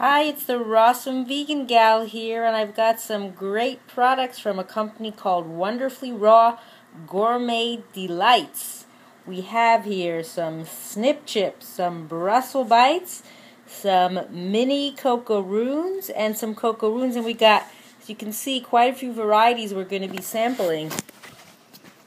Hi, it's the Rawsome Vegan Gal here, and I've got some great products from a company called Wonderfully Raw Gourmet Delights. We have here some Snip Chips, some Brussel Bytes, some mini Coco-Roons, and some Coco-Roons, and we got, as you can see, quite a few varieties we're going to be sampling.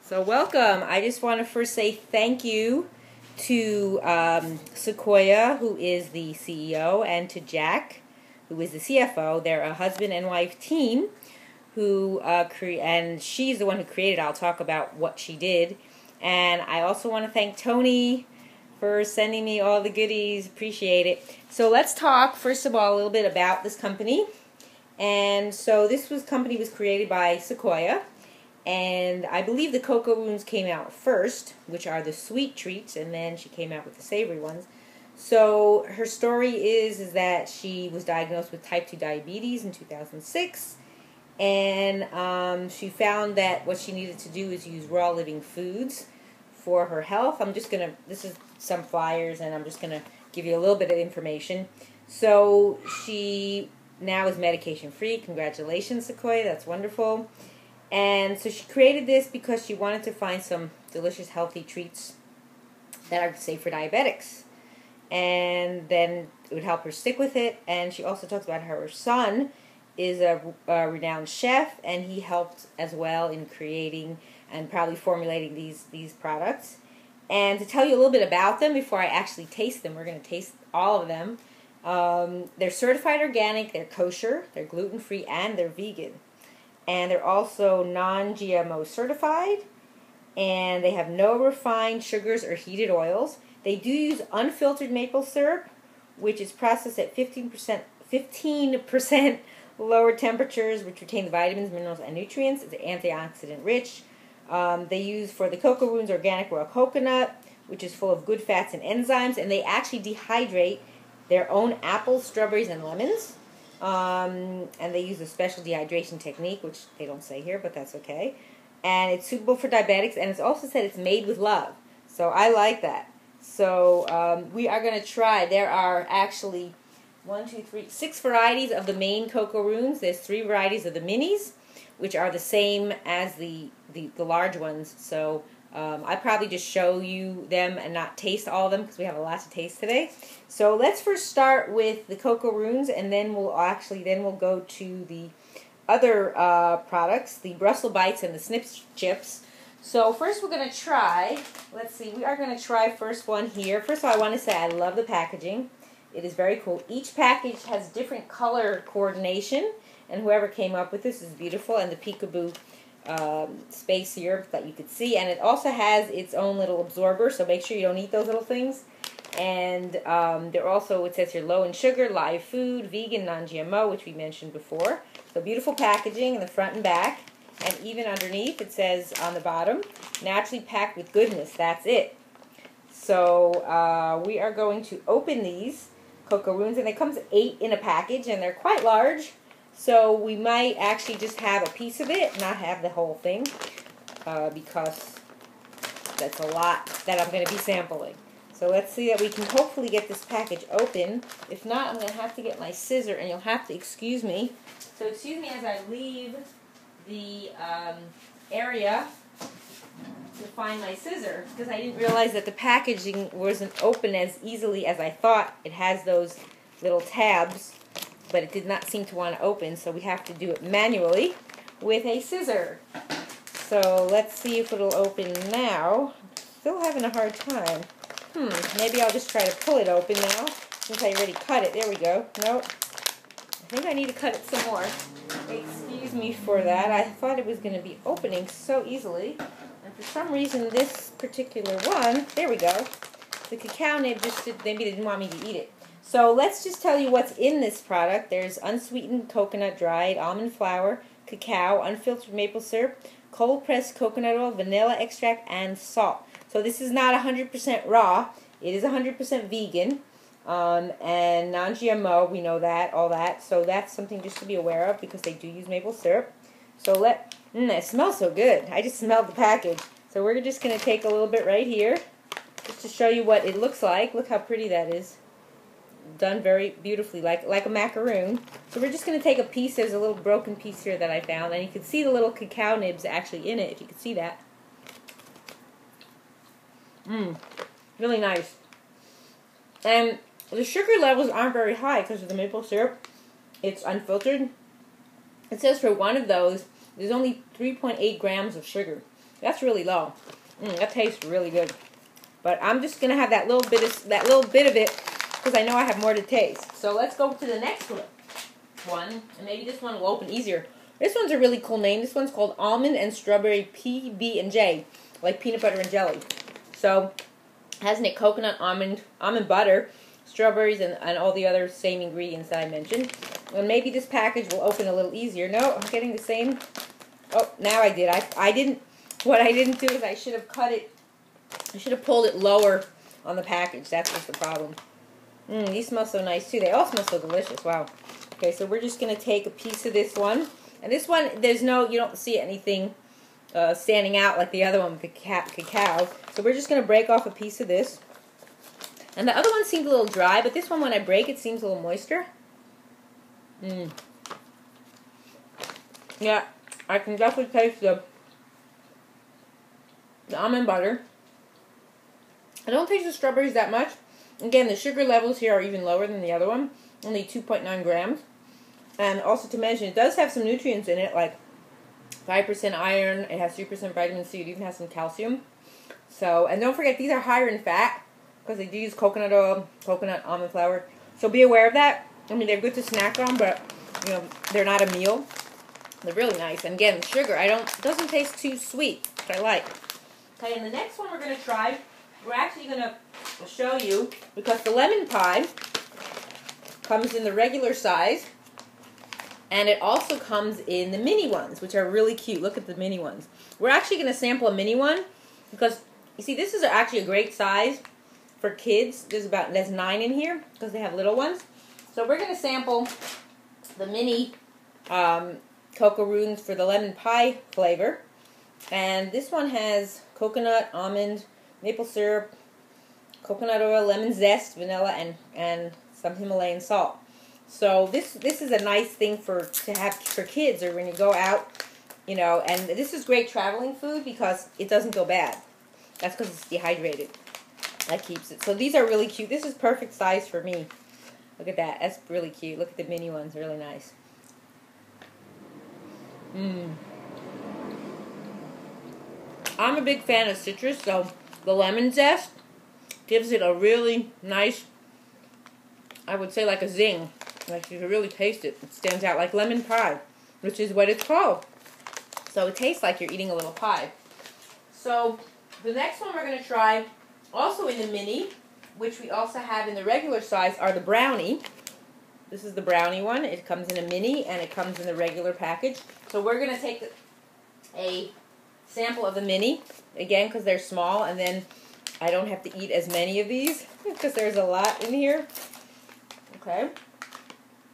So welcome. I just want to first say thank you to Sequoia, who is the CEO, and to Jack, who is the CFO. They're a husband and wife team who and she's the one who created it. I'll talk about what she did. And I also want to thank Toni for sending me all the goodies. Appreciate it. So let's talk, first of all, a little bit about this company. And so this company was created by Sequoia. And I believe the Coco-Roons came out first, which are the sweet treats, and then she came out with the savory ones. So her story is that she was diagnosed with type 2 diabetes in 2006, and she found that what she needed to do is use raw living foods for her health. This is some flyers, and I'm just going to give you a little bit of information. So she now is medication free. Congratulations, Sequoia, that's wonderful. And so she created this because she wanted to find some delicious, healthy treats that are safe for diabetics. And then it would help her stick with it. And she also talks about how her son is a renowned chef, and he helped as well in creating and probably formulating these products. And to tell you a little bit about them before I actually taste them, we're going to taste all of them. They're certified organic, they're kosher, they're gluten-free, and they're vegan. And they're also non-GMO certified, and they have no refined sugars or heated oils. They do use unfiltered maple syrup, which is processed at 15% lower temperatures, which retain the vitamins, minerals, and nutrients. It's antioxidant rich. They use for the Coco-Roons organic raw coconut, which is full of good fats and enzymes, and they actually dehydrate their own apples, strawberries, and lemons. And they use a special dehydration technique, which they don't say here, but that's okay. And it's suitable for diabetics, and it's also said it's made with love. So I like that. So we are going to try. There are actually 6 varieties of the main Coco-Roons. There's 3 varieties of the minis, which are the same as the large ones. So I probably just show you them and not taste all of them because we have a lot to taste today. So let's first start with the Coco-Roons, and then we'll go to the other products, the Brussel Bytes and the Snip Chips. So first we're going to try, let's see, we are going to try first one here. First of all, I want to say I love the packaging. It is very cool. Each package has different color coordination, and whoever came up with this is beautiful, and the peekaboo space here that you could see, and it also has its own little absorber, so make sure you don't eat those little things. And they're also, it says here, low in sugar, live food, vegan, non-GMO, which we mentioned before. So beautiful packaging in the front and back, and even underneath it says on the bottom, naturally packed with goodness. That's it. So we are going to open these Coco-Roons, and they come 8 in a package, and they're quite large. So we might actually just have a piece of it, not have the whole thing, because that's a lot that I'm going to be sampling. So let's see that we can hopefully get this package open. If not, I'm going to have to get my scissor, and you'll have to excuse me. So excuse me as I leave the area to find my scissor, because I didn't realize that the packaging wasn't open as easily as I thought. It has those little tabs, but it did not seem to want to open, so we have to do it manually with a scissor. So let's see if it'll open now. Still having a hard time. Maybe I'll just try to pull it open now, since I already cut it. There we go. Nope. I think I need to cut it some more. Excuse me for that. I thought it was going to be opening so easily, and for some reason this particular one, there we go. The Cacao Nib maybe they didn't want me to eat it. So let's just tell you what's in this product. There's unsweetened coconut, dried almond flour, cacao, unfiltered maple syrup, cold-pressed coconut oil, vanilla extract, and salt. So this is not 100% raw. It is 100% vegan and non-GMO. We know that, all that. So that's something just to be aware of because they do use maple syrup. So it smells so good. I just smelled the package. So we're just going to take a little bit right here just to show you what it looks like. Look how pretty that is. done very beautifully, like a macaroon. So we're just going to take a piece. There's a little broken piece here that I found, and you can see the little cacao nibs actually in it, if you can see that. Really nice. And the sugar levels aren't very high because of the maple syrup. It's unfiltered. It says for one of those, there's only 3.8 grams of sugar. That's really low. That tastes really good. But I'm just gonna have that little bit of it because I know I have more to taste. So let's go to the next one, and maybe this one will open easier. This one's a really cool name. This one's called Almond and Strawberry PB&J, like peanut butter and jelly. So it has in it coconut, almond butter, strawberries, and all the other same ingredients that I mentioned. And maybe this package will open a little easier. No, I'm getting the same. Oh, now I did. What I didn't do is I should have cut it. I should have pulled it lower on the package. That's just the problem. These smell so nice too. They all smell so delicious. Wow. Okay, so we're just going to take a piece of this one. And this one, you don't see anything standing out like the other one with the cacao. So we're just going to break off a piece of this. And the other one seemed a little dry, but this one, when I break it, seems a little moister. Yeah, I can definitely taste the almond butter. I don't taste the strawberries that much. Again, the sugar levels here are even lower than the other one. Only 2.9 grams. And also to mention, it does have some nutrients in it, like 5% iron. It has 3% vitamin C. It even has some calcium. So, and don't forget, these are higher in fat because they do use coconut oil, coconut almond flour. So be aware of that. I mean, they're good to snack on, but, you know, they're not a meal. They're really nice. And again, sugar, it doesn't taste too sweet, which I like. Okay, and the next one we're going to try, we're actually going to show you, because the lemon pie comes in the regular size, and it also comes in the mini ones, which are really cute. Look at the mini ones. We're actually going to sample a mini one, because, you see, this is actually a great size for kids. There's 9 in here, because they have little ones. So we're going to sample the mini Coco-Roons for the lemon pie flavor. And this one has coconut, almond, maple syrup, coconut oil, lemon zest, vanilla, and some Himalayan salt. So this is a nice thing to have for kids, or when you go out, you know. And this is great traveling food because it doesn't go bad. That's because it's dehydrated. That keeps it. So these are really cute. This is perfect size for me. Look at that. That's really cute. Look at the mini ones. Really nice. I'm a big fan of citrus, so the lemon zest gives it a really nice, I would say, like a zing. Like you can really taste it. It stands out like lemon pie, which is what it's called. So it tastes like you're eating a little pie. So the next one we're going to try, also in the mini, which we also have in the regular size, are the Brownie. This is the Brownie one. It comes in a mini and it comes in the regular package. So we're going to take a sample of the mini, again, because they're small, and then I don't have to eat as many of these because there's a lot in here. Okay.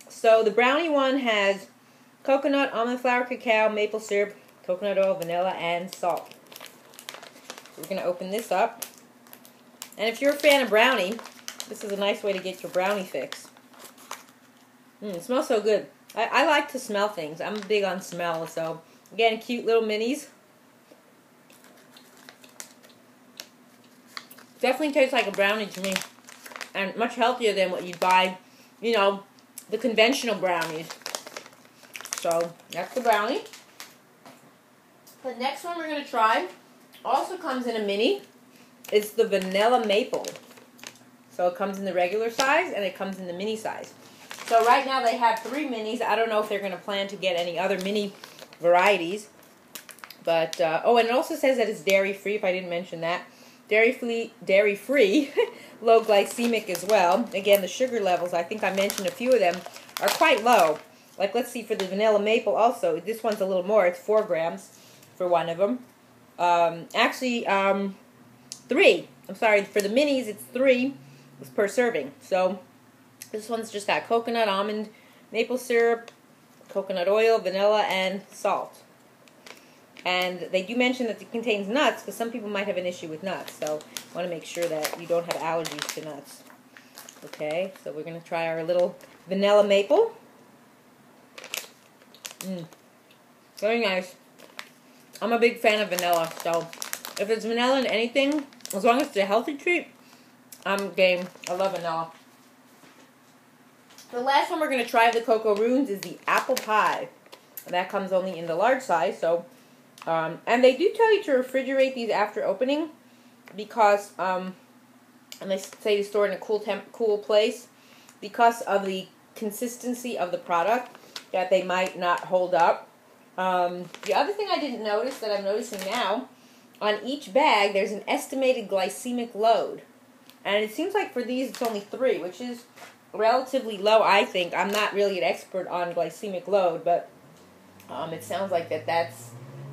So the Brownie one has coconut, almond flour, cacao, maple syrup, coconut oil, vanilla, and salt. So we're going to open this up. And if you're a fan of brownie, this is a nice way to get your brownie fix. It smells so good. I like to smell things. I'm big on smell. So, again, cute little minis. Definitely tastes like a brownie to me. And much healthier than what you'd buy, you know, the conventional brownies. So, that's the Brownie. The next one we're going to try also comes in a mini. It's the Vanilla Maple. So it comes in the regular size and it comes in the mini size. So right now they have 3 minis. I don't know if they're going to plan to get any other mini varieties. But, oh, and it also says that it's dairy-free, if I didn't mention that. Dairy-free, low glycemic as well. Again, the sugar levels, I think I mentioned a few of them, are quite low. Like, let's see, for the Vanilla Maple also, this one's a little more. It's 4 grams for one of them. Actually, 3. I'm sorry, for the minis, it's 3 per serving. So, this one's just got coconut, almond, maple syrup, coconut oil, vanilla, and salt. And they do mention that it contains nuts, because some people might have an issue with nuts. So, I want to make sure that you don't have allergies to nuts. Okay, so we're going to try our little vanilla maple. Very nice. I'm a big fan of vanilla, so if it's vanilla in anything, as long as it's a healthy treat, I'm game. I love vanilla. The last one we're going to try of the Coco-Roons is the apple pie. And that comes only in the large size, so... and they do tell you to refrigerate these after opening, because... and they say to store in a cool place, because of the consistency of the product, that they might not hold up. The other thing I didn't notice that I'm noticing now, on each bag there's an estimated glycemic load. And it seems like for these it's only 3, which is relatively low, I think. I'm not really an expert on glycemic load, but it sounds like that's,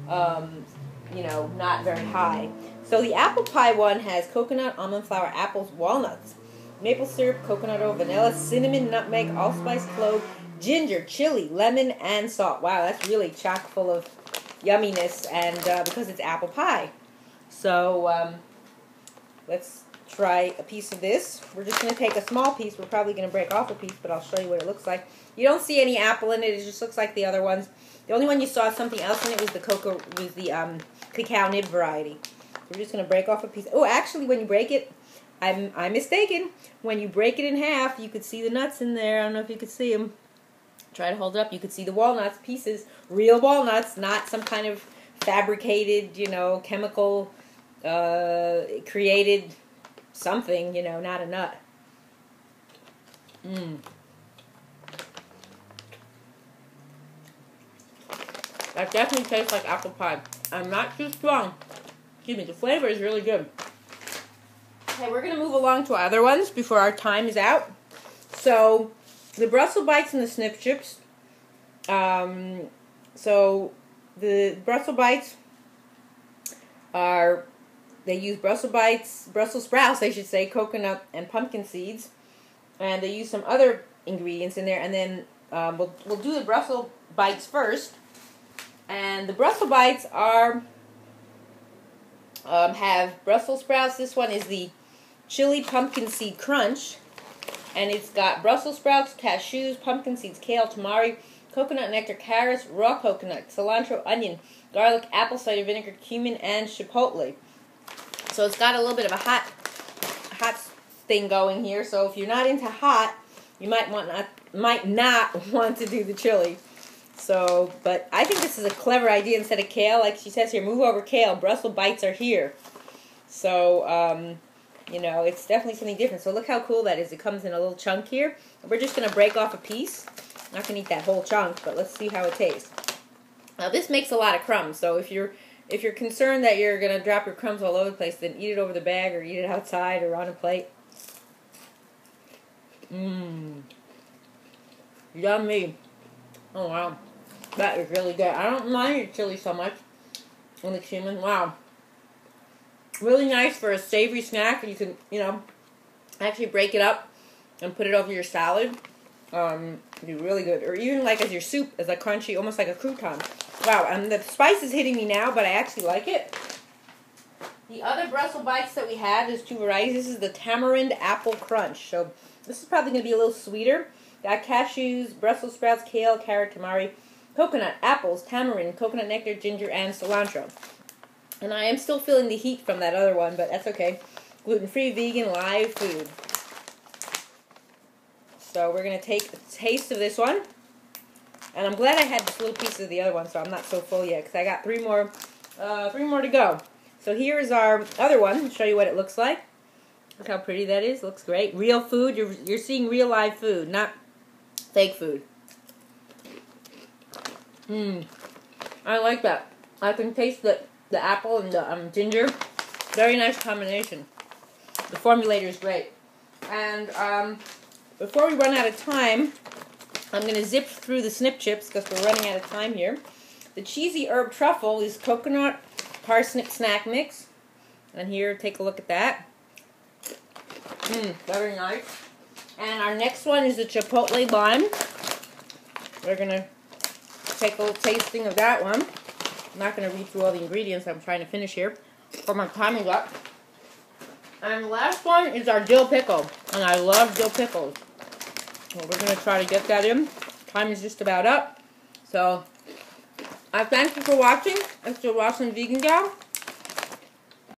you know, not very high. So the apple pie one has coconut, almond flour, apples, walnuts, maple syrup, coconut oil, vanilla, cinnamon, nutmeg, allspice, clove, ginger, chili, lemon, and salt. Wow, that's really chock full of yumminess, and because it's apple pie. So let's try a piece of this. We're just going to take a small piece. We're probably going to break off a piece, but I'll show you what it looks like. You don't see any apple in it. It just looks like the other ones. The only one you saw something else in it was the Cacao Nib variety. So we're just going to break off a piece. Oh, actually, when you break it, I'm mistaken. When you break it in half, you could see the nuts in there. I don't know if you could see them. Try to hold it up. You could see the walnuts pieces, real walnuts, not some kind of fabricated, you know, chemical created something, you know, not a nut. That definitely tastes like apple pie. I'm not too strong. Excuse me, the flavor is really good. Okay, we're going to move along to our other ones before our time is out. So, the Brussel Bytes and the Snip Chips. So, the Brussel Bytes are, they use Brussels sprouts, I should say, coconut and pumpkin seeds. And they use some other ingredients in there. And then we'll do the Brussel Bytes first. And the Brussel Bytes are, have Brussels sprouts. This one is the Chili Pumpkin Seed Crunch. And it's got Brussels sprouts, cashews, pumpkin seeds, kale, tamari, coconut nectar, carrots, raw coconut, cilantro, onion, garlic, apple cider vinegar, cumin, and chipotle. So it's got a little bit of a hot thing going here. So if you're not into hot, you might not want to do the chili. So, but I think this is a clever idea. Instead of kale, like she says here, move over kale. Brussel Bytes are here. So, you know, it's definitely something different. So look how cool that is. It comes in a little chunk here. We're just going to break off a piece. I'm not going to eat that whole chunk, but let's see how it tastes. Now this makes a lot of crumbs. So if you're concerned that you're going to drop your crumbs all over the place, then eat it over the bag or eat it outside or on a plate. Yummy. Oh wow. That is really good. I don't mind the chili so much. And the cumin. Wow. Really nice for a savory snack. You can, you know, actually break it up and put it over your salad. It'd be really good. Or even like as your soup, as a crunchy, almost like a crouton. Wow, and the spice is hitting me now, but I actually like it. The other Brussel Bytes that we had, there's 2 varieties. This is the Tamarind Apple Crunch. So this is probably going to be a little sweeter. Got cashews, Brussels sprouts, kale, carrot, tamari, coconut, apples, tamarind, coconut nectar, ginger, and cilantro. And I am still feeling the heat from that other one, but that's okay. Gluten-free, vegan, live food. So we're going to take a taste of this one. And I'm glad I had this little piece of the other one, so I'm not so full yet, because I got 3 more to go. So here is our other one. I'll show you what it looks like. Look how pretty that is. Looks great. Real food. You're seeing real live food, not fake food. I like that. I can taste the apple and the ginger. Very nice combination. The formulator is great. And before we run out of time, I'm going to zip through the Snip Chips because we're running out of time here. The Cheezy Herb Truffle is coconut parsnip snack mix. And here, take a look at that. Very nice. And our next one is the Chipotle lime. We're going to take a little tasting of that one. I'm not going to read through all the ingredients. I'm trying to finish here for my timing up. And the last one is our Dill Pickle. And I love dill pickles. Well, we're going to try to get that in. Time is just about up. So, I thank you for watching. It's the Rawsome Vegan Gal.